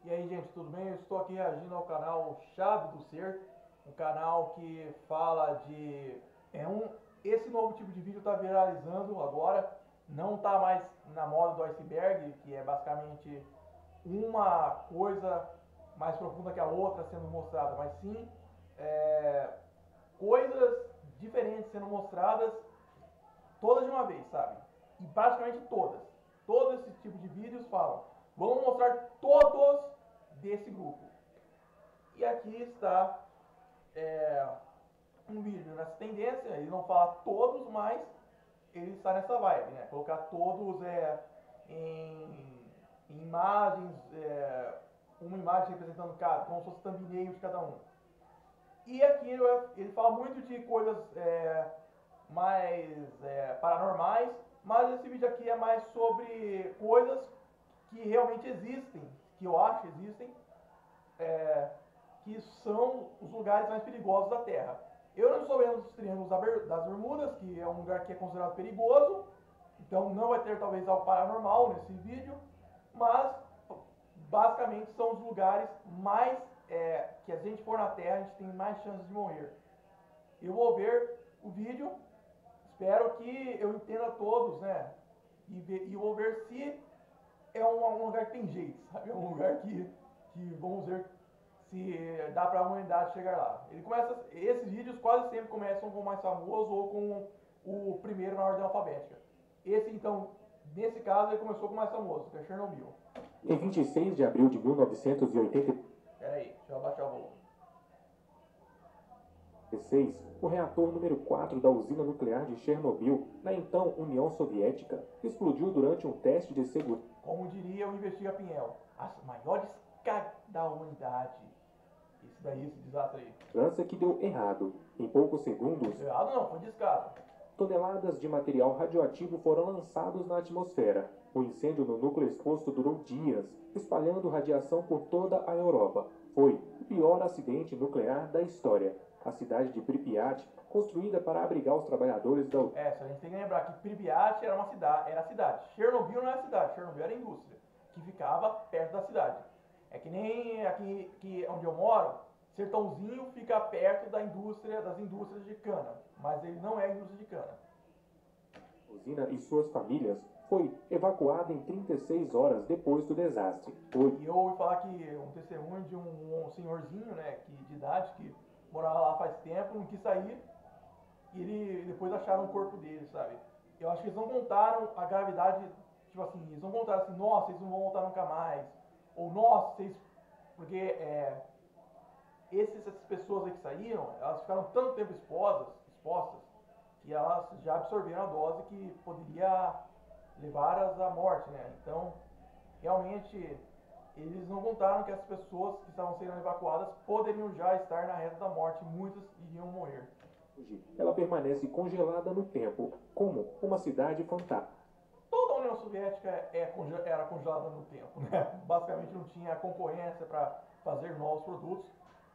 E aí, gente, tudo bem? Eu estou aqui reagindo ao canal Chave do Ser, um canal que fala de esse novo tipo de vídeo está viralizando agora, não está mais na moda do iceberg, que é basicamente uma coisa mais profunda que a outra sendo mostrada, mas sim coisas diferentes sendo mostradas todas de uma vez, sabe? E praticamente todas. Todo esse tipo de vídeos falam, vamos mostrar todos desse grupo. E aqui está é, um vídeo nessa tendência, ele não fala todos, mas ele está nessa vibe, né? Colocar todos em imagens, uma imagem representando cada, como se fosse thumbnail de cada um. E aqui ele fala muito de coisas mais paranormais, mas esse vídeo aqui é mais sobre coisas que realmente existem, que eu acho existem, é, que são os lugares mais perigosos da Terra. Eu não estou vendo os Triângulos das Bermudas, que é um lugar que é considerado perigoso, então não vai ter talvez algo paranormal nesse vídeo, mas basicamente são os lugares mais que a gente for na Terra, a gente tem mais chances de morrer. Eu vou ver o vídeo, espero que eu entenda todos, né? E vou ver se é um lugar que tem jeito, sabe? É um lugar que vamos ver se dá para a humanidade chegar lá. Esses vídeos quase sempre começam com o mais famoso ou com o primeiro na ordem alfabética. Esse então, nesse caso, ele começou com o mais famoso, que é Chernobyl. Em 26 de abril de 1986, Pera aí, deixa eu abaixar o volume. o reator número 4 da usina nuclear de Chernobyl, na então União Soviética, explodiu durante um teste de segurança. Como diria o Investiga Pinhel, as maiores cagas da humanidade. Esse desastre aí. Segurança que deu errado. Em poucos segundos, Errado não, foi descaso. toneladas de material radioativo foram lançados na atmosfera. O incêndio no núcleo exposto durou dias, espalhando radiação por toda a Europa. Foi o pior acidente nuclear da história. A cidade de Pripyat, construída para abrigar os trabalhadores da... A gente tem que lembrar que Pripyat era uma cidade, era a cidade. Chernobyl não era cidade, Chernobyl era a indústria, que ficava perto da cidade. É que nem aqui onde eu moro, Sertãozinho fica perto das indústrias de cana, mas ele não é indústria de cana. A usina e suas famílias foi evacuada em 36 horas depois do desastre. E eu ouvi falar que um testemunho de um senhorzinho, né, de idade, que morava lá faz tempo, não quis sair, e depois acharam o corpo dele, sabe? Eu acho que eles não contaram a gravidade, tipo assim, eles não contaram assim, nossa, eles não vão voltar nunca mais, ou nossa, vocês... Porque essas pessoas aí que saíram, elas ficaram tanto tempo expostas, que elas já absorveram a dose que poderia levar-as à morte, né? Então, realmente, eles não contaram que as pessoas que estavam sendo evacuadas poderiam já estar na reta da morte, muitas iriam morrer. Hoje, ela permanece congelada no tempo, como uma cidade fantasma. Toda a União Soviética era congelada no tempo, né? Basicamente não tinha concorrência para fazer novos produtos,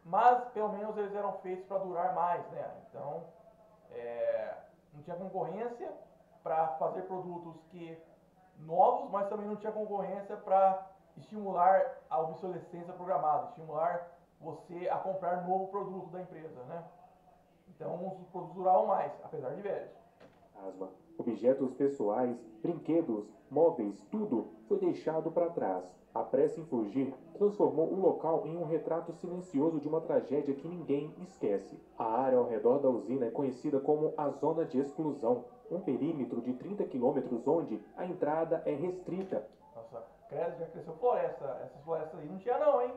mas pelo menos eles eram feitos para durar mais, né? Então, não tinha concorrência para fazer produtos novos, mas também não tinha concorrência para estimular a obsolescência programada, estimular você a comprar novo produto da empresa, né? Então os produtos duravam mais, apesar de velhos. Objetos pessoais, brinquedos, móveis, tudo foi deixado para trás. A pressa em fugir transformou o local em um retrato silencioso de uma tragédia que ninguém esquece. A área ao redor da usina é conhecida como a Zona de Exclusão, um perímetro de 30 quilômetros onde a entrada é restrita. Nossa, já cresceu floresta. Essas florestas aí não tinha não, hein?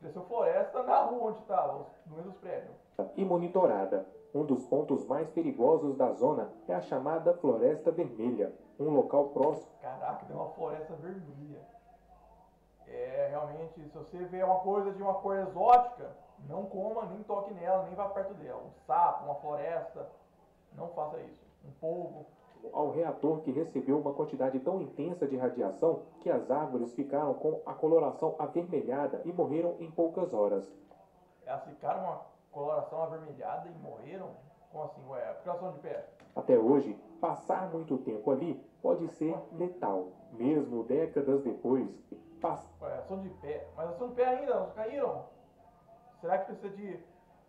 Cresceu floresta na rua onde estava, no meio dos prédios. E monitorada. Um dos pontos mais perigosos da zona é a chamada Floresta Vermelha, um local próximo. Caraca, tem uma floresta vermelha. Realmente, se você vê uma coisa de uma cor exótica, não coma, nem toque nela, nem vá perto dela. Um sapo, uma floresta, não faça isso. Um polvo. Ao reator que recebeu uma quantidade tão intensa de radiação que as árvores ficaram com a coloração avermelhada e morreram em poucas horas. Elas ficaram uma coloração avermelhada e morreram? Como assim, ué? Porque elas são de pé? Até hoje, passar muito tempo ali pode ser letal, mesmo décadas depois. Ué, ação de pé. Mas ação de pé ainda, elas caíram. Será que precisa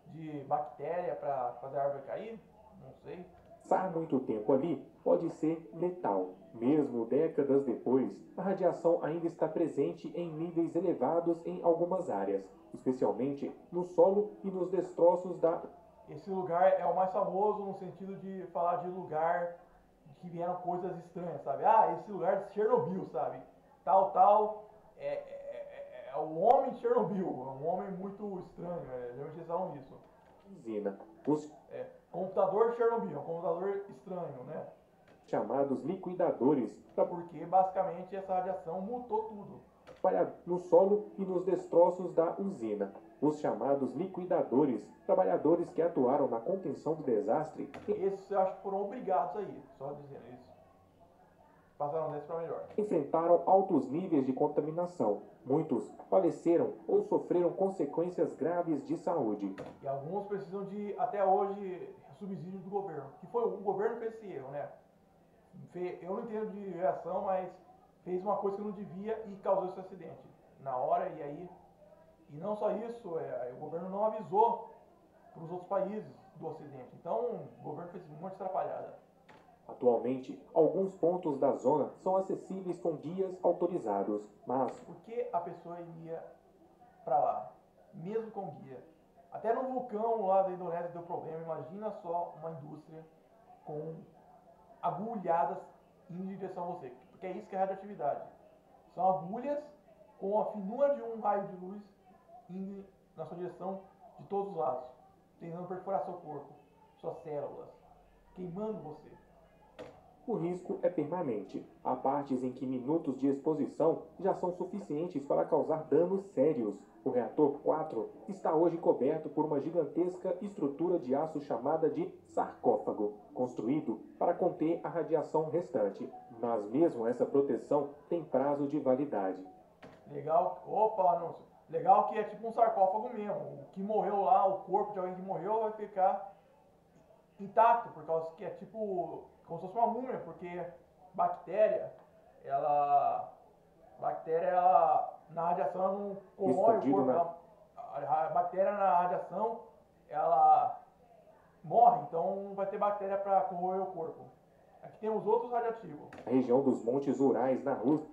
de bactéria para fazer a árvore cair? Não sei. Passar muito tempo ali pode ser letal. Mesmo décadas depois, a radiação ainda está presente em níveis elevados em algumas áreas, especialmente no solo e nos destroços da. Esse lugar é o mais famoso no sentido de falar de lugar que vieram coisas estranhas, sabe? Ah, esse lugar de Chernobyl, sabe? Tal, é o homem de Chernobyl, é um homem muito estranho, geralmente eles falam isso. Usina. Os Computador de Chernobyl, é um computador estranho, né? chamados liquidadores Porque basicamente essa radiação mutou tudo. no solo e nos destroços da usina. Os chamados liquidadores, trabalhadores que atuaram na contenção do desastre, Esses eu acho que foram obrigados a ir, só dizendo isso. Passaram desse para melhor. enfrentaram altos níveis de contaminação. Muitos faleceram ou sofreram consequências graves de saúde. E alguns precisam de, até hoje, subsídio do governo. Que foi o governo que fez esse erro, né? Eu não entendo de reação, mas fez uma coisa que não devia e causou esse acidente na hora. E aí, e não só isso, o governo não avisou para os outros países do Ocidente. Então o governo fez um monte de atrapalhada. Atualmente, alguns pontos da zona são acessíveis com guias autorizados, mas Por que a pessoa iria para lá, mesmo com guia? Até no vulcão lá da Indonésia deu problema. Imagina só uma indústria com agulhadas indo em direção a você, porque é isso que é radioatividade. São agulhas com a finura de um raio de luz indo na sua direção de todos os lados, tentando perfurar seu corpo, suas células, queimando você. o risco é permanente. Há partes em que minutos de exposição já são suficientes para causar danos sérios. O reator 4 está hoje coberto por uma gigantesca estrutura de aço chamada de sarcófago, construído para conter a radiação restante. Mas mesmo essa proteção tem prazo de validade. Legal, opa, anúncio. Legal que é tipo um sarcófago mesmo. O que morreu lá, o corpo de alguém que morreu vai ficar intacto, por causa que é tipo como se fosse uma múmia, porque bactéria, na radiação ela não corrói o corpo. A bactéria na radiação, ela morre, então não vai ter bactéria para corroer o corpo. Aqui temos outros radioativos. A região dos Montes Urais na Rússia,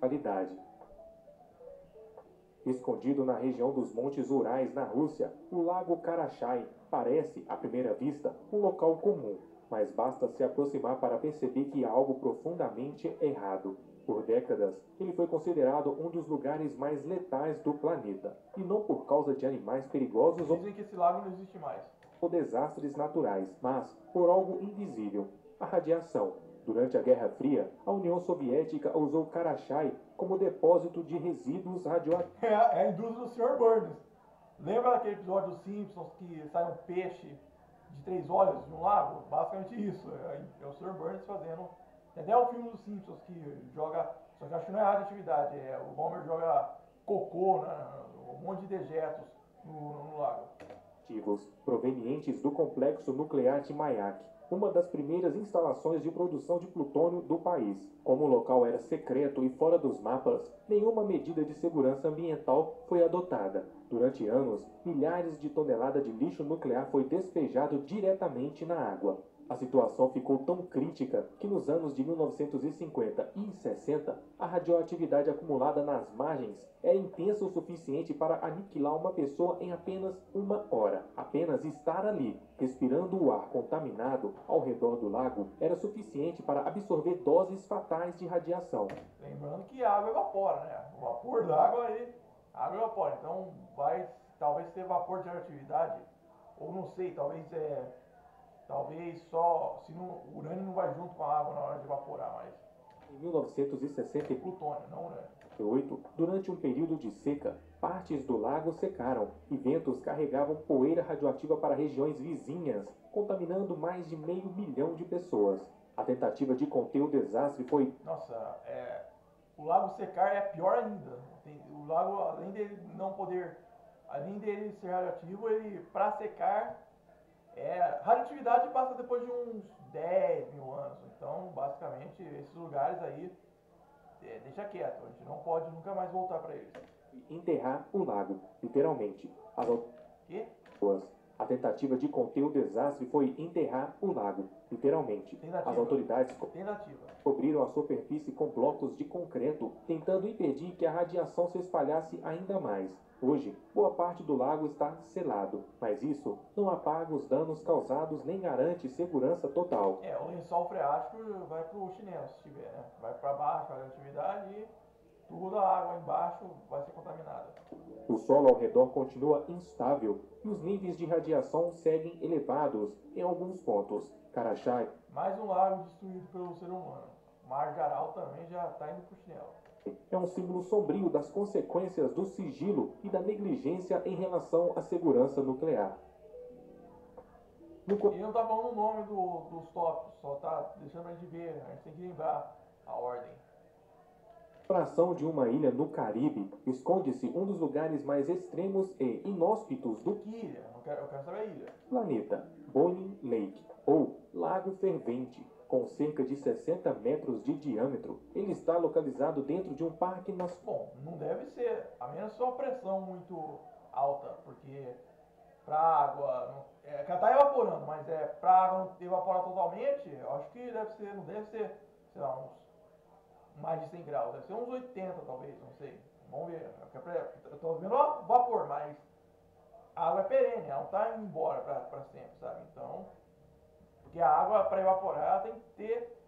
escondido na região dos Montes Urais na Rússia, o Lago Karachay parece, à primeira vista, um local comum, mas basta se aproximar para perceber que há algo profundamente errado. Por décadas, ele foi considerado um dos lugares mais letais do planeta, e não por causa de animais perigosos Dizem que esse lago não existe mais. ou desastres naturais, mas por algo invisível, a radiação. Durante a Guerra Fria, a União Soviética usou Karachay como depósito de resíduos radioativos. É a indústria do Sr. Burns. Lembra daquele episódio dos Simpsons que sai um peixe de 3 olhos de um lago? Basicamente isso. É o Sr. Burns fazendo. Tem até o filme dos Simpsons que joga. Só que acho que não é radioatividade. O Homer joga cocô, né, um monte de dejetos no lago. Provenientes do complexo nuclear de Mayak, uma das primeiras instalações de produção de plutônio do país. Como o local era secreto e fora dos mapas, nenhuma medida de segurança ambiental foi adotada. Durante anos, milhares de toneladas de lixo nuclear foi despejado diretamente na água. A situação ficou tão crítica que nos anos de 1950 e 60, a radioatividade acumulada nas margens era intensa o suficiente para aniquilar uma pessoa em apenas uma hora. Apenas estar ali, respirando o ar contaminado ao redor do lago, era suficiente para absorver doses fatais de radiação. Lembrando que a água evapora, né? O vapor da água a água evapora. Então vai talvez ter vapor de radioatividade, ou não sei, talvez só se o urânio não vai junto com a água na hora de evaporar, mas Em 1960 plutônio, não urânio. 1968, durante um período de seca, partes do lago secaram e ventos carregavam poeira radioativa para regiões vizinhas, contaminando mais de 500 mil de pessoas. A tentativa de conter o desastre foi Nossa, o lago secar é pior ainda. O lago, além dele não poder, além dele ser radioativo, ele para secar, radioatividade passa depois de uns 10 mil anos. Então, basicamente, esses lugares aí, deixa quieto, a gente não pode nunca mais voltar para eles. Enterrar o lago, literalmente. As Que? A tentativa de conter o desastre foi enterrar o lago, literalmente. Tentativa. As autoridades Tentativa. cobriram a superfície com blocos de concreto, tentando impedir que a radiação se espalhasse ainda mais. Hoje, boa parte do lago está selado, mas isso não apaga os danos causados nem garante segurança total. O lençol freático vai pro chinelo, se tiver, né? Vai para baixo a radioatividade e toda a água embaixo vai ser contaminada. O solo ao redor continua instável e os níveis de radiação seguem elevados em alguns pontos. Karachai Mais um lago destruído pelo ser humano. Mar de Aral também já está indo pro chinelo. é um símbolo sombrio das consequências do sigilo e da negligência em relação à segurança nuclear. E não tá falando o nome dos tópicos, só tá deixando a gente ver, a gente tem que lembrar a ordem. No coração de uma ilha no Caribe, esconde-se um dos lugares mais extremos e inóspitos do Que ilha? Eu quero saber a ilha. planeta, Boiling Lake, ou Lago Fervente, com cerca de 60 metros de diâmetro. Ele está localizado dentro de um parque nacional. Bom, não deve ser, a menos só pressão muito alta, porque pra água, que ela tá evaporando, mas pra água não evaporar totalmente, eu acho que não deve ser, sei lá, uns mais de 100 graus, deve ser uns 80 talvez, não sei. Vamos ver, eu tô vendo vapor, mas a água é perene, ela não tá indo embora pra sempre, sabe? Então, porque a água para evaporar ela tem que ter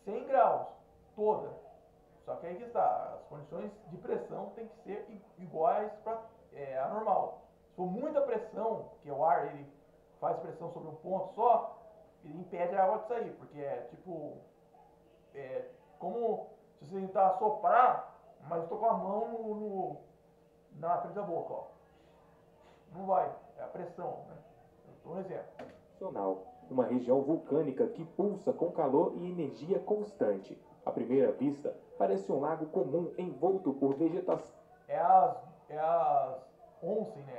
100 graus toda. Só que aí que está, as condições de pressão tem que ser iguais para a normal. Se for muita pressão, que o ar ele faz pressão sobre um ponto só, ele impede a água de sair, porque é tipo como se você tentar soprar, mas eu tô com a mão na frente da boca, ó. Não vai, é a pressão, né? Eu dou um exemplo. Uma região vulcânica que pulsa com calor e energia constante. À primeira vista, parece um lago comum envolto por vegetação. É as onsen, né?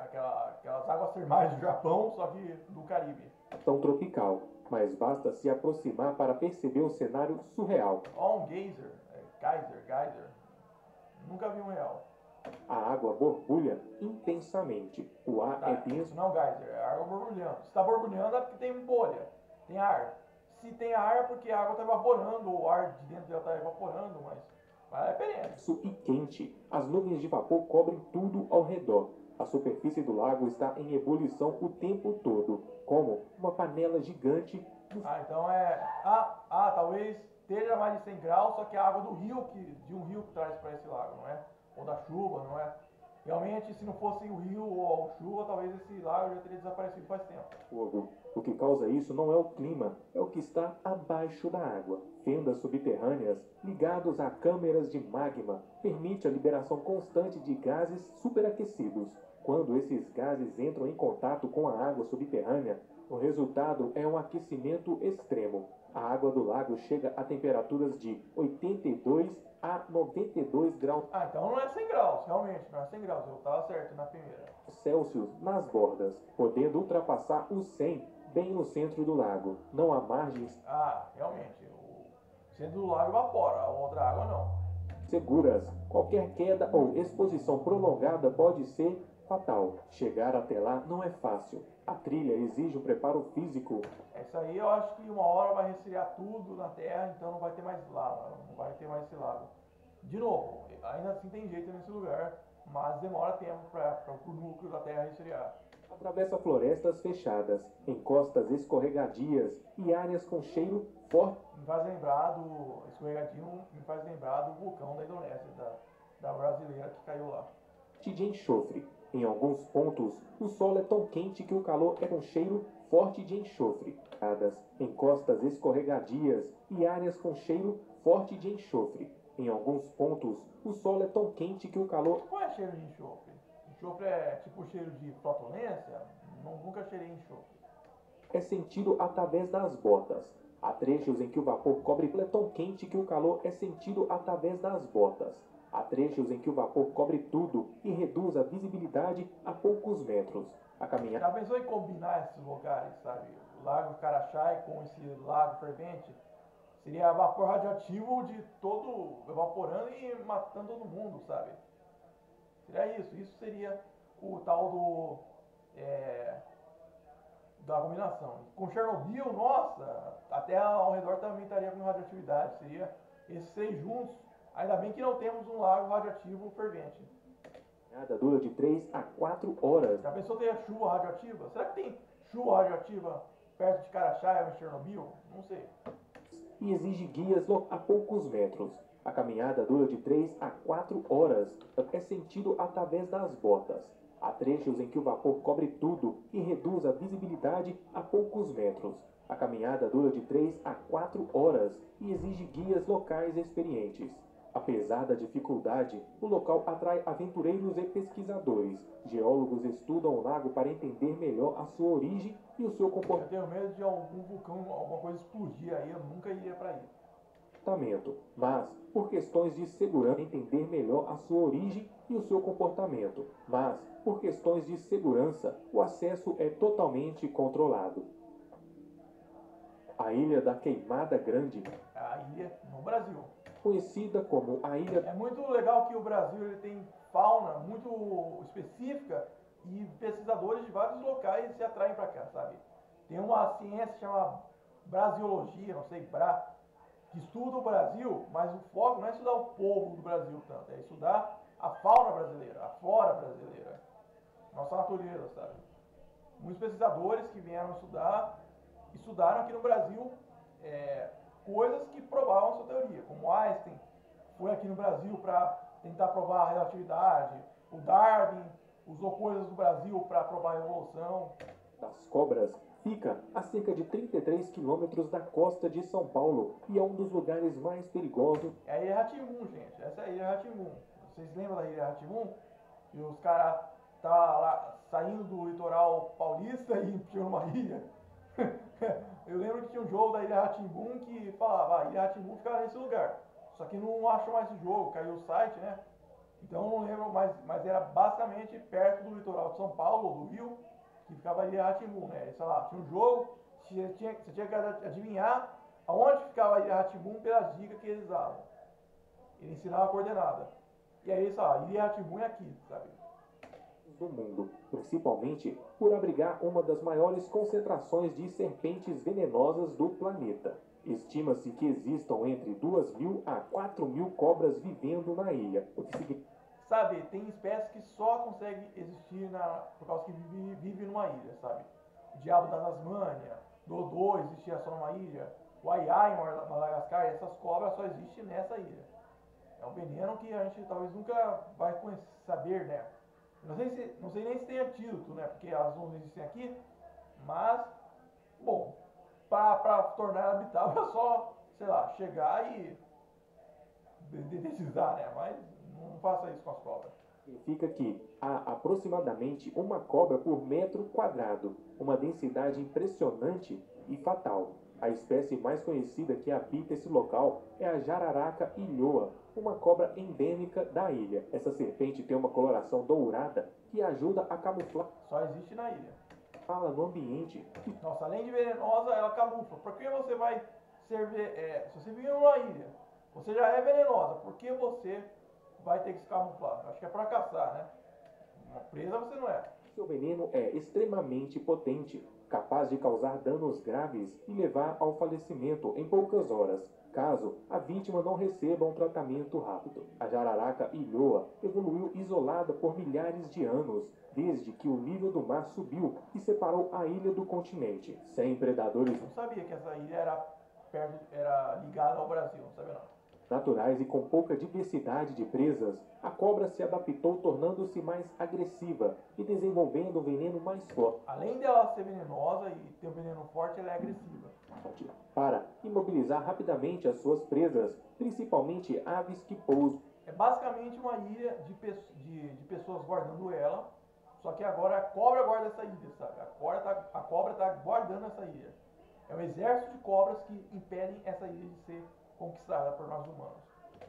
Aquelas águas termais do Japão, só que do Caribe. Tropical, mas basta se aproximar para perceber o cenário surreal. Ó, um geyser, geyser. Nunca vi um real. A água borbulha intensamente. O ar é denso. Isso não é um geyser, é água borbulhando. Se está borbulhando é porque tem bolha, tem ar. Se tem ar é porque a água está evaporando, o ar de dentro dela está evaporando, mas é perene. E quente. As nuvens de vapor cobrem tudo ao redor. A superfície do lago está em ebulição o tempo todo, como uma panela gigante. Então talvez esteja mais de 100 graus, só que a água de um rio que traz para esse lago, não é? Ou da chuva, não é? Realmente, se não fosse o rio ou a chuva, talvez esse lago já teria desaparecido faz tempo. Fogo. O que causa isso não é o clima, é o que está abaixo da água. Fendas subterrâneas ligados a câmeras de magma permite a liberação constante de gases superaquecidos. Quando esses gases entram em contato com a água subterrânea, o resultado é um aquecimento extremo. A água do lago chega a temperaturas de 82 a 92 graus então não é 100 graus, realmente, não é 100 graus, eu estava certo na primeira. Celsius nas bordas, podendo ultrapassar os 100 bem no centro do lago. Não há margens Realmente, o centro do lago evapora, a outra água não. seguras. Qualquer queda ou exposição prolongada pode ser fatal. Chegar até lá não é fácil. A trilha exige um preparo físico. Isso aí eu acho que uma hora vai resfriar tudo na Terra, então não vai ter mais lava, não vai ter mais esse lago. De novo, ainda assim tem jeito nesse lugar, mas demora tempo para o núcleo da Terra resfriar. Atravessa florestas fechadas, encostas escorregadias e áreas com cheiro forte. Me faz lembrar do escorregadinho, me faz lembrar do vulcão da Indonésia, da brasileira que caiu lá. De enxofre. Em alguns pontos, o solo é tão quente que o calor é com cheiro forte de enxofre. Encostas escorregadias e áreas com cheiro forte de enxofre. Em alguns pontos, o solo é tão quente que o calor... Qual é cheiro de enxofre? Enxofre é tipo cheiro de flatulência? Nunca cheirei enxofre. É sentido através das botas. Há trechos em que o vapor cobre é tão quente que o calor é sentido através das botas. Há trechos em que o vapor cobre tudo e reduz a visibilidade a poucos metros. A caminhada... Já pensou em combinar esses lugares, sabe? O Lago Karachai com esse Lago Fervente? Seria vapor radioativo de todo, evaporando e matando todo mundo, sabe? Seria isso. Isso seria o tal é, da combinação. Com Chernobyl, nossa, a Terra ao redor também estaria com radioatividade. Seria esses três juntos. Ainda bem que não temos um lago radioativo fervente. Nada dura de 3 a 4 horas. Já pensou ter chuva radioativa? Será que tem chuva radioativa perto de Karachaya, em Chernobyl? Não sei. E exige guias a poucos metros. A caminhada dura de 3 a 4 horas. É sentido através das botas. Há trechos em que o vapor cobre tudo e reduz a visibilidade a poucos metros. A caminhada dura de 3 a 4 horas e exige guias locais experientes. Apesar da dificuldade, o local atrai aventureiros e pesquisadores. Geólogos estudam o lago para entender melhor a sua origem e o seu comportamento. Eu tenho medo de algum vulcão, alguma coisa explodir aí, eu nunca iria para aí. Mas, por questões de segurança, entender melhor a sua origem e o seu comportamento. Mas, por questões de segurança, o acesso é totalmente controlado. A Ilha da Queimada Grande, A ilha no Brasil. conhecida como a Ilha... É muito legal que o Brasil ele tem fauna muito específica e pesquisadores de vários locais se atraem para cá, sabe? Tem uma ciência chamada Brasiologia, não sei, que estuda o Brasil, mas o foco não é estudar o povo do Brasil tanto, é estudar a fauna brasileira, a flora brasileira, nossa natureza, sabe? Muitos pesquisadores que vieram estudaram aqui no Brasil coisas que provavam a sua teoria, como Einstein foi aqui no Brasil para tentar provar a relatividade, o Darwin usou coisas do Brasil para provar a evolução. das Cobras fica a cerca de 33 quilômetros da costa de São Paulo e é um dos lugares mais perigosos. É a Ilha Rá-Tim-Bum, gente. Essa é a Ilha Rá-Tim-Bum. Vocês lembram da Ilha Rá-Tim-Bum? E os caras estavam lá saindo do litoral paulista e tinham uma ilha. Eu lembro que tinha um jogo da Ilha Rá-Tim-Bum que falava, a Ilha Rá-Tim-Bum ficava nesse lugar. Só que não achou mais esse jogo, caiu o site, né? Então eu não lembro mais, mas era basicamente perto do litoral de São Paulo, ou do Rio, que ficava a Ilha Rá-Tim-Bum, né? Sei lá, tinha um jogo, você tinha que adivinhar aonde ficava a Ilha Rá-Tim-Bum pelas dicas que eles davam. Ele ensinava a coordenada. E aí, sabe, Ilha Rá-Tim-Bum é aqui, sabe? Do mundo, principalmente por abrigar uma das maiores concentrações de serpentes venenosas do planeta. Estima-se que existam entre 2.000 a 4.000 cobras vivendo na ilha, o que significa... Sabe, tem espécies que só conseguem existir por causa que vive numa ilha, sabe? O diabo da Tasmânia, Dodô existia só numa ilha, o Aiá em Madagascar, essas cobras só existem nessa ilha. É um veneno que a gente talvez nunca vai saber, né? Não sei nem se tem antídoto, né? Porque elas não existem aqui, mas, bom, para tornar habitável é só, sei lá, chegar e detetizar, né? Mas não faça isso com as cobras. Significa que há aproximadamente uma cobra por metro quadrado, uma densidade impressionante e fatal. A espécie mais conhecida que habita esse local é a jararaca ilhoa, uma cobra endêmica da ilha. Essa serpente tem uma coloração dourada que ajuda a camuflar. Só existe na ilha. Fala no ambiente. Nossa, além de venenosa, ela camufla. Por que você vai se você vive numa ilha, você já é venenosa, por que você vai ter que se camuflar? Acho que é pra caçar, né? Uma presa você não é. Seu veneno é extremamente potente, capaz de causar danos graves e levar ao falecimento em poucas horas, caso a vítima não receba um tratamento rápido. A jararaca ilhoa evoluiu isolada por milhares de anos, desde que o nível do mar subiu e separou a ilha do continente, sem predadores. Não sabia que essa ilha era ligada ao Brasil, não sabia não. Naturais e com pouca diversidade de presas, a cobra se adaptou tornando-se mais agressiva e desenvolvendo um veneno mais forte. Além dela ser venenosa e ter um veneno forte, ela é agressiva. Para imobilizar rapidamente as suas presas, principalmente aves que pousam. É basicamente uma ilha de pessoas guardando ela, só que agora a cobra guarda essa ilha, sabe? A cobra tá guardando essa ilha. É um exército de cobras que impedem essa ilha de ser conquistada por nós humanos.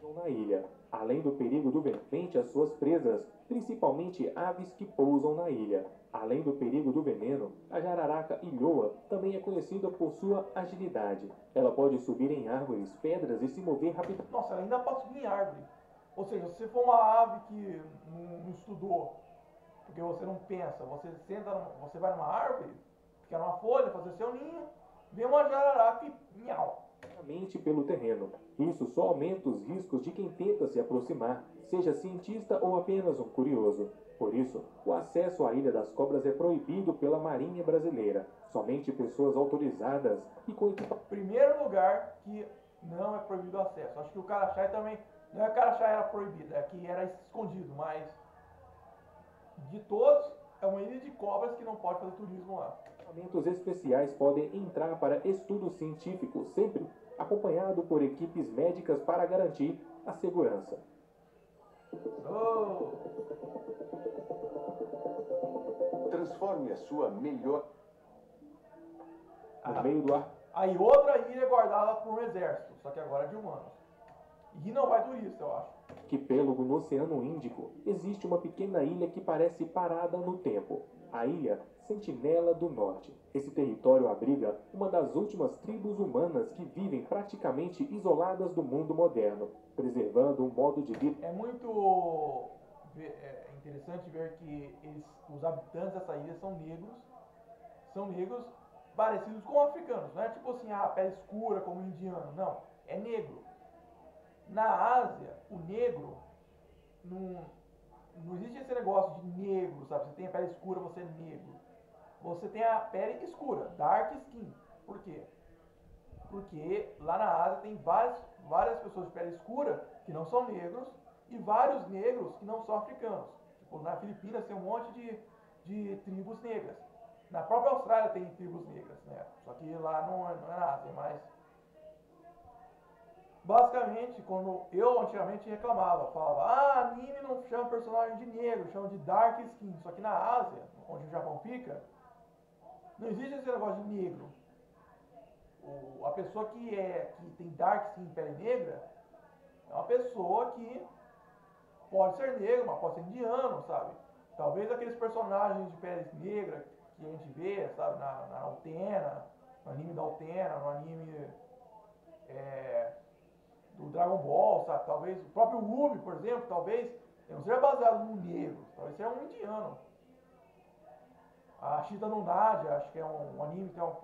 na ilha, além do perigo do vertente às suas presas, principalmente aves que pousam na ilha. Além do perigo do veneno, a jararaca ilhoa também é conhecida por sua agilidade. Ela pode subir em árvores, pedras e se mover rapidamente. Nossa, ela ainda pode subir em árvore. Ou seja, se for uma ave que não estudou, porque você não pensa, você vai numa árvore, fica numa folha, fazer seu ninho, vem uma jararaca e miau. Pelo terreno. Isso só aumenta os riscos de quem tenta se aproximar, seja cientista ou apenas um curioso. Por isso, o acesso à Ilha das Cobras é proibido pela Marinha Brasileira. Somente pessoas autorizadas e com equipamento. Primeiro lugar que não é proibido o acesso. Acho que o Carachá também. Não é que o Carachá era proibido, é que era escondido, mas de todos, é uma ilha de cobras que não pode fazer turismo lá. Equipamentos especiais podem entrar para estudos científicos, sempre acompanhado por equipes médicas para garantir a segurança. Oh. Transforme a sua melhor... No meio do ar. Aí outra ilha guardada por um exército, só que agora é de humanos. E não vai turista, eu acho. Arquipélago no Oceano Índico, existe uma pequena ilha que parece parada no tempo. A ilha Sentinela do Norte. Esse território abriga uma das últimas tribos humanas que vivem praticamente isoladas do mundo moderno, preservando um modo de vida. É muito interessante ver que os habitantes dessa ilha são negros parecidos com africanos. Não é tipo assim, pele escura como indiano, não. É negro. Na Ásia, o negro não existe esse negócio de negro, sabe? Você tem a pele escura, você é negro. Você tem a pele escura, dark skin. Por quê? Porque lá na Ásia tem várias pessoas de pele escura que não são negros e vários negros que não são africanos. Tipo, na Filipinas tem um monte de tribos negras. Na própria Austrália tem tribos negras, né? Só que lá não é na Ásia, mas... Basicamente, quando eu antigamente reclamava, falava, anime não chama personagem de negro, chama de dark skin. Só que na Ásia, onde o Japão fica, não existe esse negócio de negro. A pessoa que tem dark skin, pele negra, é uma pessoa que pode ser negra, mas pode ser indiano, sabe? Talvez aqueles personagens de pele negra que a gente vê, sabe, na Altena, no anime da Altena, no anime do Dragon Ball, sabe? Talvez o próprio Ruby, por exemplo, talvez não seja baseado num negro, talvez seja um indiano. A Shita no Nadia, acho que é um anime que tem uma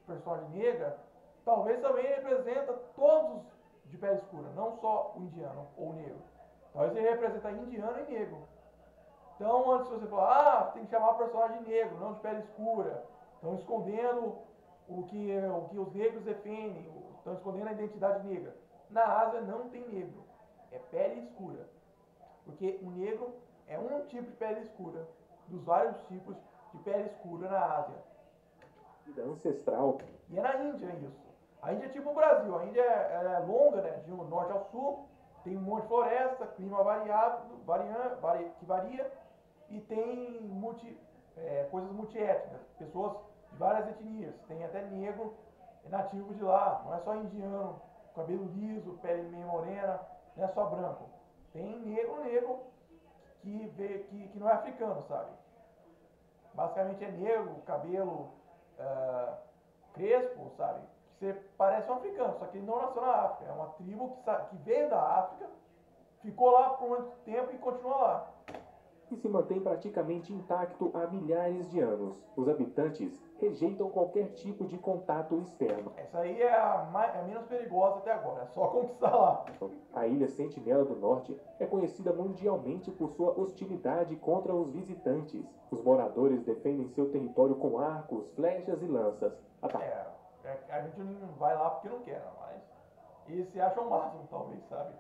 personagem negra, talvez também representa todos de pele escura, não só o indiano ou o negro. Talvez ele representa indiano e negro. Então, antes de você falar, tem que chamar o personagem negro, não de pele escura. Estão escondendo o que os negros defendem, estão escondendo a identidade negra. Na Ásia não tem negro, é pele escura. Porque o negro é um tipo de pele escura, dos vários tipos de pele escura na Ásia. Vida ancestral. E é na Índia isso. A Índia é tipo o Brasil, a Índia é longa, né, de norte ao sul, tem um monte de floresta, clima que varia, e tem coisas multiétnicas, pessoas de várias etnias, tem até negro nativo de lá, não é só indiano, cabelo liso, pele meio morena, não é só branco. Tem negro que não é africano, sabe? Basicamente é negro, cabelo crespo, sabe? Que você parece um africano, só que ele não nasceu na África. É uma tribo que veio da África, ficou lá por muito tempo e continua lá. E se mantém praticamente intacto há milhares de anos. Os habitantes rejeitam qualquer tipo de contato externo. Essa aí é a menos perigosa até agora, é só conquistar lá. A ilha Sentinela do Norte é conhecida mundialmente por sua hostilidade contra os visitantes. Os moradores defendem seu território com arcos, flechas e lanças. A gente não vai lá porque não quer, mas eles se acham o máximo, talvez, sabe?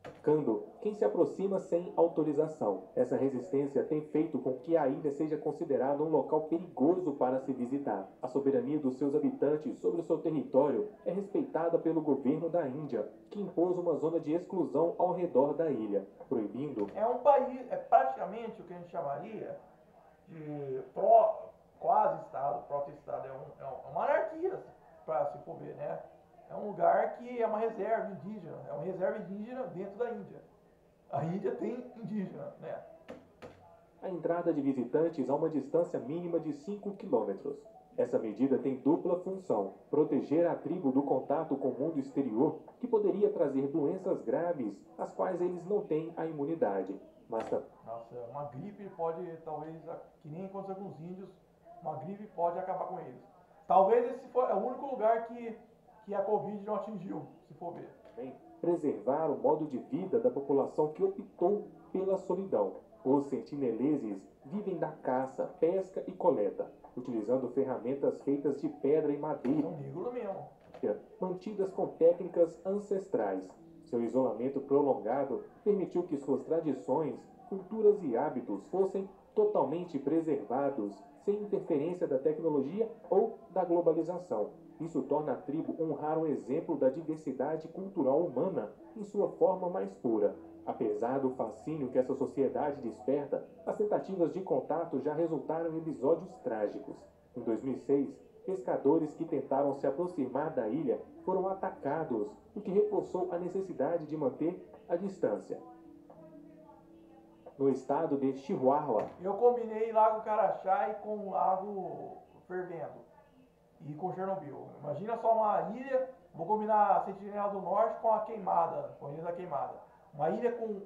Atacando quem se aproxima sem autorização. Essa resistência tem feito com que a ilha seja considerada um local perigoso para se visitar. A soberania dos seus habitantes sobre o seu território é respeitada pelo governo da Índia, que impôs uma zona de exclusão ao redor da ilha, proibindo... É um país, é praticamente o que a gente chamaria de quase-estado, proto-estado, é uma anarquia, para se for ver, né? É um lugar que é uma reserva indígena, é uma reserva indígena dentro da Índia. A Índia tem indígena, né? A entrada de visitantes a uma distância mínima de 5 quilômetros. Essa medida tem dupla função: proteger a tribo do contato com o mundo exterior, que poderia trazer doenças graves, às quais eles não têm a imunidade. Mas Nossa, uma gripe pode, talvez, que nem aconteceu com os índios, uma gripe pode acabar com eles. Talvez esse for é o único lugar que a Covid não atingiu, se for ver. também preservar o modo de vida da população que optou pela solidão. Os sentineleses vivem da caça, pesca e coleta, utilizando ferramentas feitas de pedra e madeira, São negros mesmo. mantidas com técnicas ancestrais. Seu isolamento prolongado permitiu que suas tradições, culturas e hábitos fossem totalmente preservados, sem interferência da tecnologia ou da globalização. Isso torna a tribo um raro exemplo da diversidade cultural humana em sua forma mais pura. Apesar do fascínio que essa sociedade desperta, as tentativas de contato já resultaram em episódios trágicos. Em 2006, pescadores que tentaram se aproximar da ilha foram atacados, o que reforçou a necessidade de manter a distância. No estado de Chihuahua, Eu combinei Lago Carachá com o Lago Fervendo e com Chernobyl. Imagina só uma ilha, vou combinar a Sentinela do Norte com a Queimada, com a Ilha da Queimada. Uma ilha com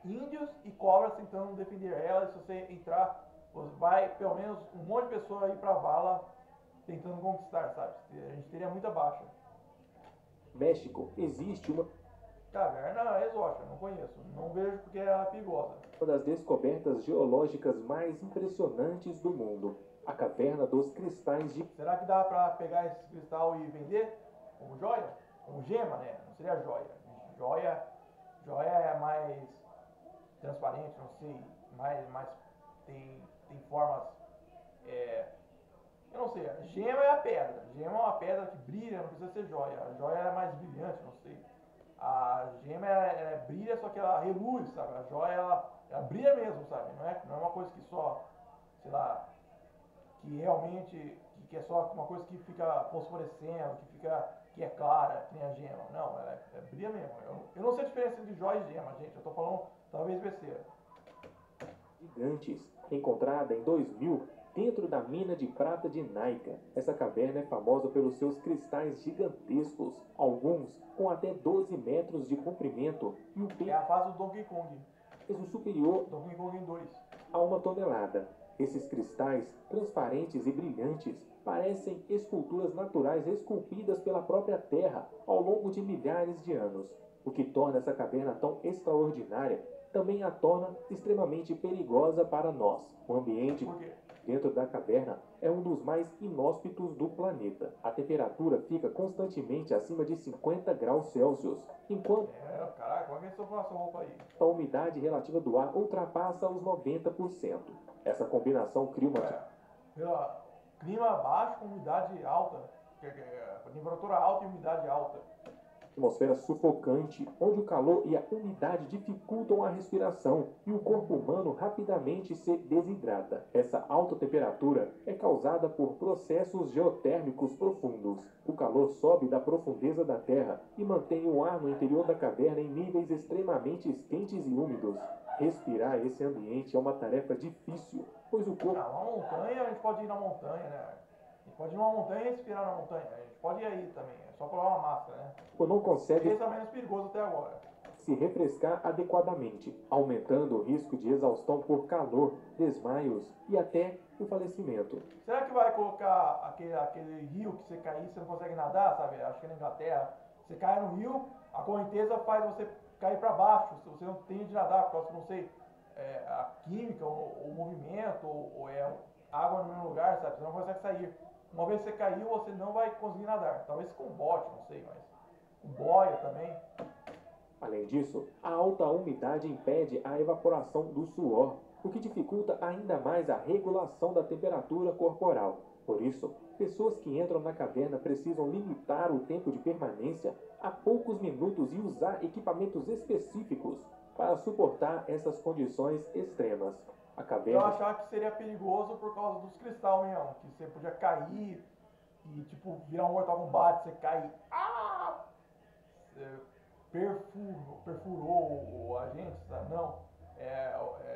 índios e cobras tentando defender ela, e se você entrar, vai pelo menos um monte de pessoas aí pra vala tentando conquistar, sabe? A gente teria muita baixa. México, existe uma Caverna exótica, não conheço. Não vejo porque ela é perigosa. das descobertas geológicas mais impressionantes do mundo, a Caverna dos Cristais de Será que dá pra pegar esse cristal e vender como joia? Como gema, né? Não seria joia. Joia é mais transparente, não sei. Mais tem formas. Eu não sei. A gema é a pedra. Gema é uma pedra que brilha, não precisa ser joia. A joia é mais brilhante, não sei. A gema brilha, só que ela reluz, sabe? A joia ela brilha mesmo, sabe? Não é uma coisa que só, sei lá, que realmente que é só uma coisa que fica fosforescendo, que é clara, que nem a gema. Não, ela brilha mesmo. Eu não sei a diferença entre joia e gema, gente. Eu tô falando talvez besteira. gigantes, encontrada em 2000 dentro da mina de prata de Naica. Essa caverna é famosa pelos seus cristais gigantescos, alguns com até 12 metros de comprimento e um É a fase do Donkey Kong. peso superior Donkey Kong 2. a 1 tonelada. Esses cristais, transparentes e brilhantes, parecem esculturas naturais esculpidas pela própria Terra ao longo de milhares de anos. O que torna essa caverna tão extraordinária também a torna extremamente perigosa para nós. O ambiente Por quê? dentro da caverna é um dos mais inóspitos do planeta. A temperatura fica constantemente acima de 50 graus Celsius, enquanto Caraca, como é que eles estão com essa roupa aí? a umidade relativa do ar ultrapassa os 90%. Essa combinação cria uma Clima baixo com umidade alta. Temperatura alta e umidade alta. atmosfera sufocante, onde o calor e a umidade dificultam a respiração e o corpo humano rapidamente se desidrata. Essa alta temperatura é causada por processos geotérmicos profundos. O calor sobe da profundeza da Terra e mantém o ar no interior da caverna em níveis extremamente quentes e úmidos. Respirar esse ambiente é uma tarefa difícil, pois o corpo Uma montanha, a gente pode ir na montanha, né? A gente pode ir numa montanha e respirar na montanha. A gente pode ir aí também. É só colocar uma máscara, né? não consegue Esse é o menos perigoso até agora. se refrescar adequadamente, aumentando o risco de exaustão por calor, desmaios e até o falecimento. Será que vai colocar aquele rio que você cair e você não consegue nadar, sabe? Acho que é na Inglaterra. Você cai no rio, a correnteza faz você cair para baixo. Você não tem de nadar, por causa que não sei, a química, o movimento, ou água no mesmo lugar, sabe? Você não consegue sair. Uma vez que você caiu, você não vai conseguir nadar. Talvez com bote, não sei, mas com boia também. Além disso, a alta umidade impede a evaporação do suor, o que dificulta ainda mais a regulação da temperatura corporal. Por isso, pessoas que entram na caverna precisam limitar o tempo de permanência a poucos minutos e usar equipamentos específicos para suportar essas condições extremas. A Eu caverna achava que seria perigoso por causa dos cristais mesmo, que você podia cair e tipo virar um Mortal Kombat, você cair. Ah! perfurou o agente, sabe? Não, é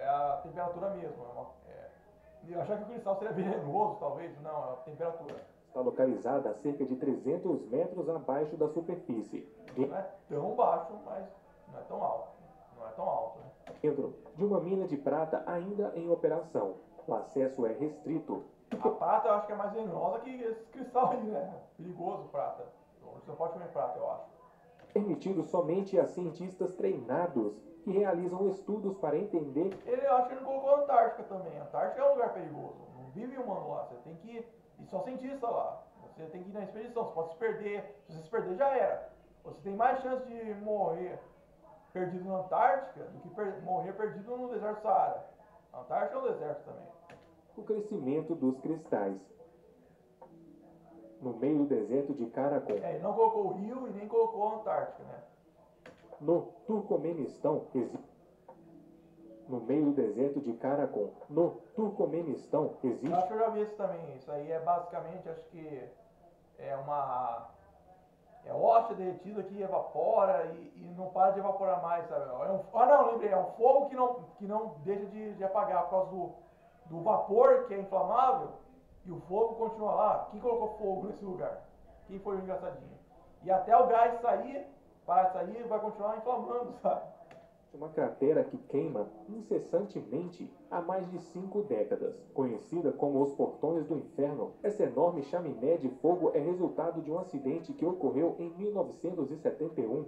a temperatura mesmo. Eu achava que o cristal seria venenoso, talvez, não, é a temperatura. Está localizada a cerca de 300 metros abaixo da superfície, Não é tão baixo, mas não é tão alto. Não é tão alto, né? dentro de uma mina de prata ainda em operação. O acesso é restrito. A prata eu acho que é mais venenosa que esse cristal aí, né? Perigoso, prata. Você não pode comer prata, eu acho. Permitido somente a cientistas treinados que realizam estudos para entender. Ele, eu acho que ele não colocou a Antártica também. A Antártica é um lugar perigoso. Não vive humano lá. Você tem que ir. E só cientista lá. Você tem que ir na expedição. Você pode se perder. Se você se perder, já era. Você tem mais chance de morrer perdido na Antártica do que morrer perdido no deserto do Saara. A Antártica é um deserto também. O crescimento dos cristais. No meio do deserto de Karakum, Ele não colocou o Rio e nem colocou a Antártica, né? no Turcomenistão, no meio do deserto de Karakum, no Turcomenistão, Eu existe acho que eu já vi isso também. Isso aí é basicamente, acho que é uma... É hóstia derretida que evapora e não para de evaporar mais, sabe? Não, lembrei. É um fogo que não deixa de apagar por causa do vapor, que é inflamável, e o fogo continua lá. Quem colocou fogo nesse lugar? Quem foi o engraçadinho? E até o gás sair, parar de sair, vai continuar inflamando, sabe? uma cratera que queima incessantemente há mais de 5 décadas. Conhecida como os Portões do Inferno, essa enorme chaminé de fogo é resultado de um acidente que ocorreu em 1971,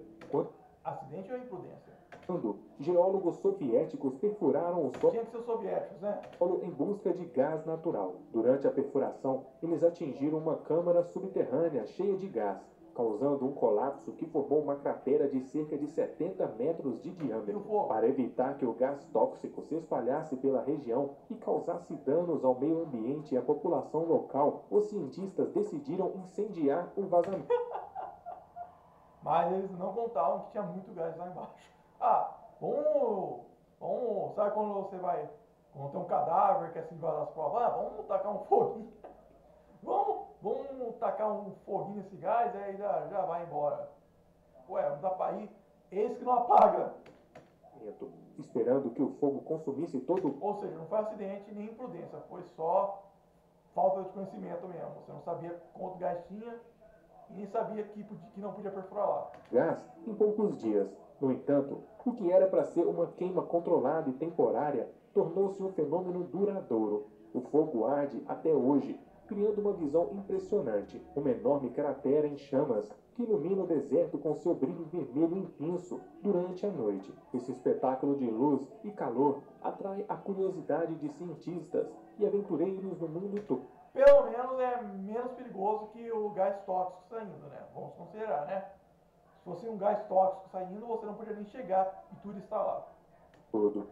Acidente ou imprudência? quando geólogos soviéticos perfuraram o solo Tinha que ser os soviéticos, né? em busca de gás natural. Durante a perfuração, eles atingiram uma câmara subterrânea cheia de gás, causando um colapso que formou uma cratera de cerca de 70 metros de diâmetro. Para evitar que o gás tóxico se espalhasse pela região e causasse danos ao meio ambiente e à população local, os cientistas decidiram incendiar o vazamento. Mas eles não contavam que tinha muito gás lá embaixo. Sabe quando você vai, quando tem um cadáver que é assim vazar as provas? Vamos tacar um foguinho. Vamos tacar um foguinho nesse gás, aí já vai embora. Ué, não dá pra ir. Esse que não apaga. Esperando que o fogo consumisse todo. Ou seja, não foi acidente nem imprudência, foi só falta de conhecimento mesmo. Você não sabia quanto gás tinha e nem sabia que não podia perfurar lá. Gás em poucos dias. No entanto, o que era para ser uma queima controlada e temporária tornou-se um fenômeno duradouro. O fogo arde até hoje, criando uma visão impressionante. Uma enorme cratera em chamas que ilumina o deserto com seu brilho vermelho intenso durante a noite. Esse espetáculo de luz e calor atrai a curiosidade de cientistas e aventureiros no mundo todo. Pelo menos é menos perigoso que o gás tóxico saindo, né? Vamos considerar, né? Se fosse um gás tóxico saindo, você não podia nem chegar e tudo está lá.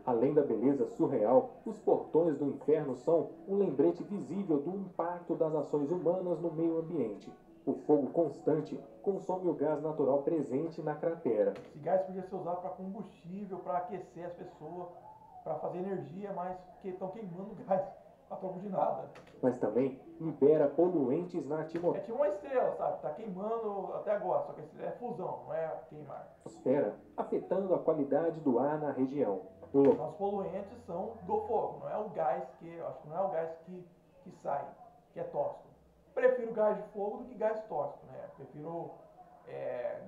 Além da beleza surreal, os Portões do Inferno são um lembrete visível do impacto das ações humanas no meio ambiente. O fogo constante consome o gás natural presente na cratera. Esse gás podia ser usado para combustível, para aquecer as pessoas, para fazer energia, mas que estão queimando gás a troco de nada. Mas também libera poluentes na É atmosfera. tipo uma estrela, sabe? Tá queimando até agora, só que é fusão, não é queimar. Afetando a qualidade do ar na região. Então, os poluentes são do fogo, não é o gás que, acho que não é o gás que sai, que é tóxico. Prefiro gás de fogo do que gás tóxico, né? Prefiro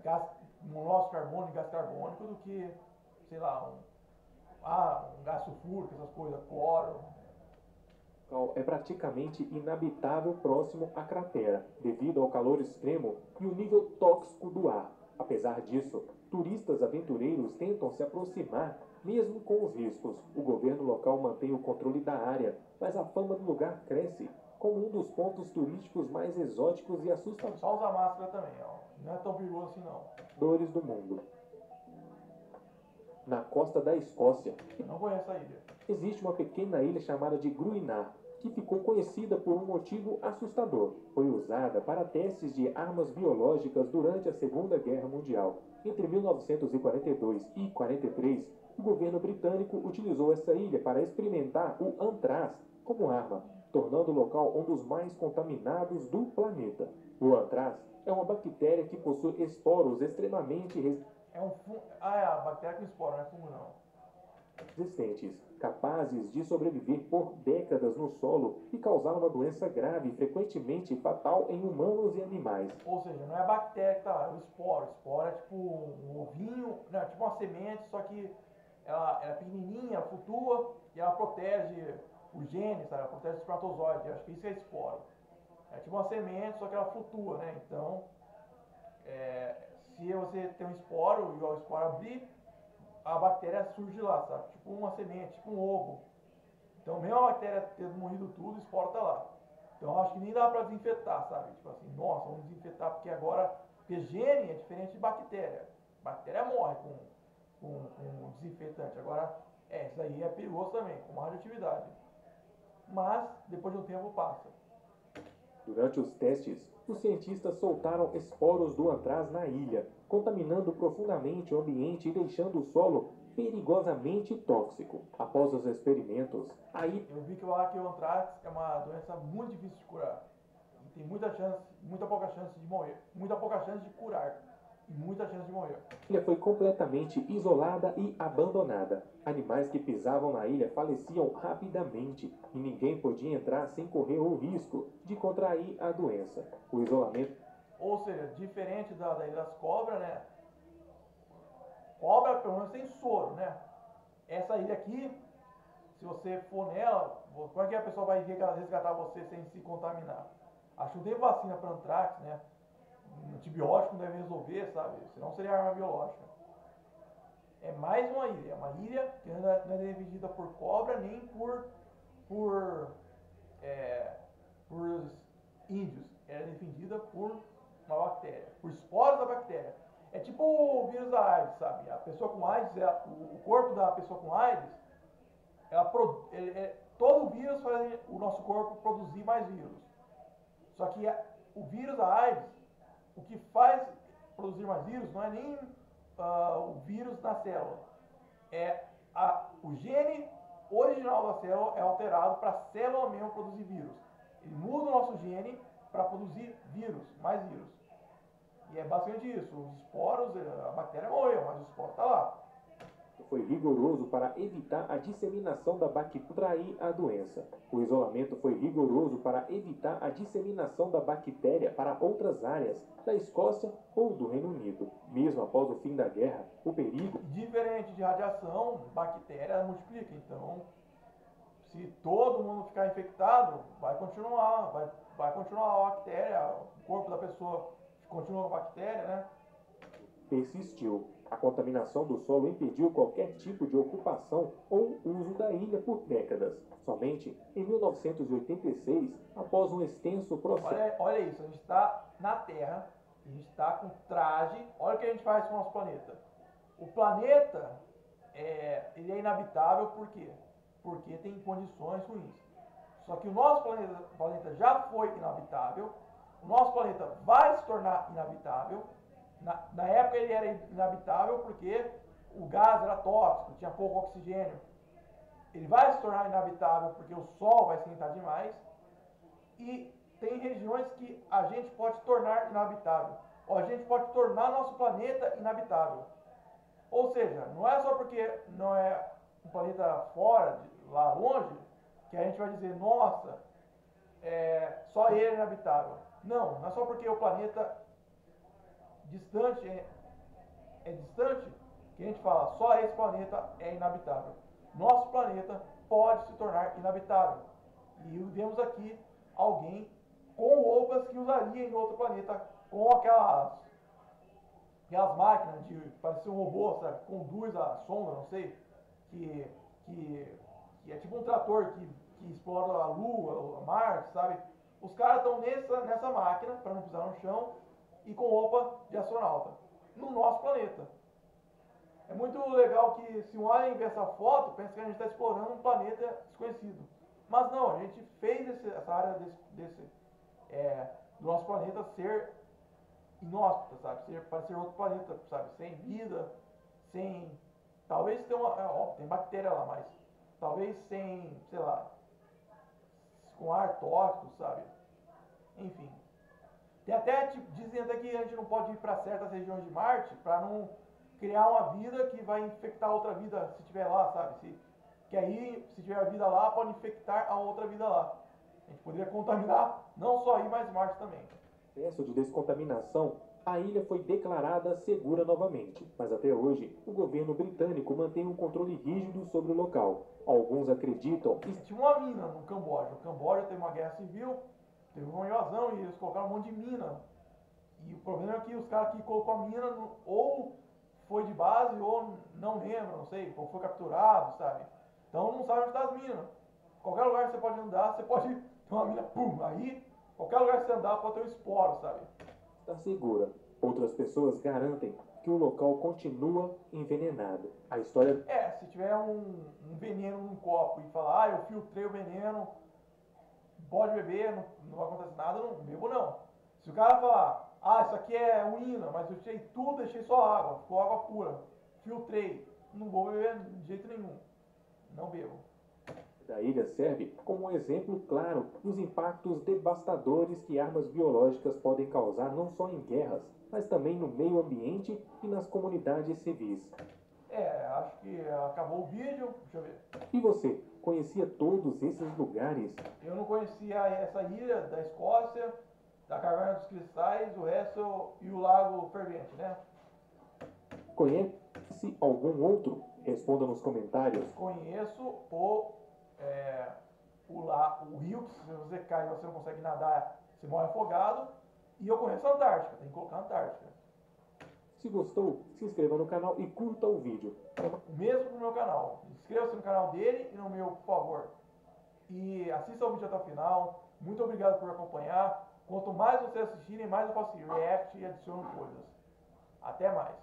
gás monóxido carbônico, gás carbônico do que, sei lá, um gás sulfúrico, essas coisas, cloro. É praticamente inabitável próximo à cratera, devido ao calor extremo e o nível tóxico do ar. Apesar disso, turistas aventureiros tentam se aproximar, mesmo com os riscos. O governo local mantém o controle da área, mas a fama do lugar cresce como um dos pontos turísticos mais exóticos e assustadores Só usar máscara também, ó. Não é tão perigoso assim não. do mundo. Na costa da Escócia, Eu não conheço a ilha. existe uma pequena ilha chamada de Gruinar, que ficou conhecida por um motivo assustador. Foi usada para testes de armas biológicas durante a Segunda Guerra Mundial. Entre 1942 e 43, o governo britânico utilizou essa ilha para experimentar o antraz como arma, tornando o local um dos mais contaminados do planeta. O antraz É uma bactéria que possui esporos extremamente É um fungo. Ah, é a bactéria com esporo, não é fungo não. resistentes, capazes de sobreviver por décadas no solo e causar uma doença grave, frequentemente fatal em humanos e animais. Ou seja, não é a bactéria que tá lá, é o esporo. O esporo é tipo um ovinho, não, é tipo uma semente, só que ela é pequenininha, ela flutua e ela protege o gene, sabe? Ela protege o espermatozoide. Acho que isso é esporo. É tipo uma semente, só que ela flutua, né? Então, se você tem um esporo e o esporo abrir, a bactéria surge lá, sabe? Tipo uma semente, tipo um ovo. Então, mesmo a bactéria tendo morrido tudo, o esporo tá lá. Então, eu acho que nem dá pra desinfetar, sabe? Tipo assim, nossa, vamos desinfetar porque agora. Porque gene é diferente de bactéria. Bactéria morre com desinfetante. Agora, isso aí é perigoso também, com radioatividade. Mas, depois de um tempo, passa. Durante os testes, os cientistas soltaram esporos do antraz na ilha, contaminando profundamente o ambiente e deixando o solo perigosamente tóxico. Após os experimentos, a ilha Eu vi que o anthrax é uma doença muito difícil de curar. E tem muita pouca chance de morrer. Muita pouca chance de curar. E muita chance de morrer. foi completamente isolada e abandonada. Animais que pisavam na ilha faleciam rapidamente e ninguém podia entrar sem correr o risco de contrair a doença. O isolamento Ou seja, diferente da Ilha das Cobras, né? Cobra pelo menos tem soro, né? Essa ilha aqui, se você for nela, como é que a pessoa vai resgatar você sem se contaminar? Acho que não tem vacina para anthrax, né? Um antibiótico não deve resolver, sabe? Senão seria arma biológica. É mais uma ilha. É uma ilha que não é dividida por cobra nem por, é, por índios. É defendida por uma bactéria, por esporos da bactéria. É tipo o vírus da AIDS, sabe? A pessoa com AIDS, o corpo da pessoa com AIDS, todo vírus faz o nosso corpo produzir mais vírus. Só que o vírus da AIDS, o que faz produzir mais vírus não é nem o vírus na célula. O gene original da célula é alterado para a célula mesmo produzir vírus. Ele muda o nosso gene para produzir vírus, mais vírus. E é basicamente isso. Os esporos, a bactéria morreu, mas o esporo está lá. foi rigoroso para evitar a disseminação da bactéria e contrair a doença. O isolamento foi rigoroso para evitar a disseminação da bactéria para outras áreas da Escócia ou do Reino Unido. Mesmo após o fim da guerra, o perigo... Diferente de radiação, bactéria multiplica. Então, se todo mundo ficar infectado, vai continuar a bactéria, o corpo da pessoa continua com a bactéria, né? Persistiu. A contaminação do solo impediu qualquer tipo de ocupação ou uso da ilha por décadas. Somente em 1986, após um extenso processo... Olha isso, a gente está na Terra, a gente está com traje, olha o que a gente faz com o nosso planeta. O planeta, ele é inabitável por quê? Porque tem condições ruins. Só que o nosso planeta já foi inabitável, o nosso planeta vai se tornar inabitável. Na época ele era inabitável porque o gás era tóxico, tinha pouco oxigênio. Ele vai se tornar inabitável porque o Sol vai esquentar demais. E tem regiões que a gente pode tornar inabitável. Ou a gente pode tornar nosso planeta inabitável. Ou seja, não é só porque não é um planeta fora, lá longe, que a gente vai dizer, nossa, só ele é inabitável. Não é só porque o planeta distante é distante que a gente fala, só esse planeta é inabitável. Nosso planeta pode se tornar inabitável. E vemos aqui alguém com roupas que usaria em outro planeta, com aquelas máquinas de parecer um robô, sabe? Conduz a sonda, não sei, que é tipo um trator que explora a Lua, a Marte, sabe? Os caras estão nessa máquina, para não pisar no chão, e com roupa de astronauta, no nosso planeta. É muito legal que se um alien vê essa foto, pensa que a gente está explorando um planeta desconhecido. Mas não, a gente fez essa área do nosso planeta ser inóspita, sabe? Parecer outro planeta, sabe? Sem vida, sem... Talvez tem bactéria lá, mas talvez sem, sei lá, com ar tóxico, sabe? Enfim. Tem até, tipo, dizem até que a gente não pode ir para certas regiões de Marte para não criar uma vida que vai infectar outra vida se tiver lá, sabe? Que aí, se tiver vida lá, pode infectar a outra vida lá. A gente poderia contaminar não só aí, mas Marte também. Processo de descontaminação, a ilha foi declarada segura novamente, mas até hoje o governo britânico mantém um controle rígido sobre o local. Alguns acreditam que Tinha uma mina no Camboja. O Camboja teve uma guerra civil, teve uma invasão e eles colocaram um monte de mina. E o problema é que os caras que colocou a mina ou foi de base ou não lembra, não sei, ou foi capturado, sabe? Então não sabe onde está as minas. Qualquer lugar que você pode andar, você pode ter uma mina, pum, aí qualquer lugar que você andar pode ter um esporo, sabe? está segura. Outras pessoas garantem que o local continua envenenado. A história Se tiver um veneno num copo e falar, eu filtrei o veneno, pode beber, não acontece nada, não bebo não. Se o cara falar, isso aqui é urina, mas eu tirei tudo, deixei só água, ficou água pura, filtrei, não vou beber de jeito nenhum, não bebo. da ilha serve como um exemplo claro dos impactos devastadores que armas biológicas podem causar não só em guerras, mas também no meio ambiente e nas comunidades civis. Acho que acabou o vídeo, deixa eu ver. E você, conhecia todos esses lugares? Eu não conhecia essa ilha da Escócia, da Caverna dos Cristais, o Hessel e o Lago Fervente, né? Conhece algum outro? Responda nos comentários. Conheço o rio, que se você cai e você não consegue nadar, você morre afogado. E eu conheço a Antártica, tem que colocar a Antártica. Se gostou, se inscreva no canal e curta o vídeo. O mesmo no meu canal. Inscreva-se no canal dele e no meu, por favor. E assista o vídeo até o final. Muito obrigado por acompanhar. Quanto mais vocês assistirem, mais eu faço react e adiciono coisas. Até mais.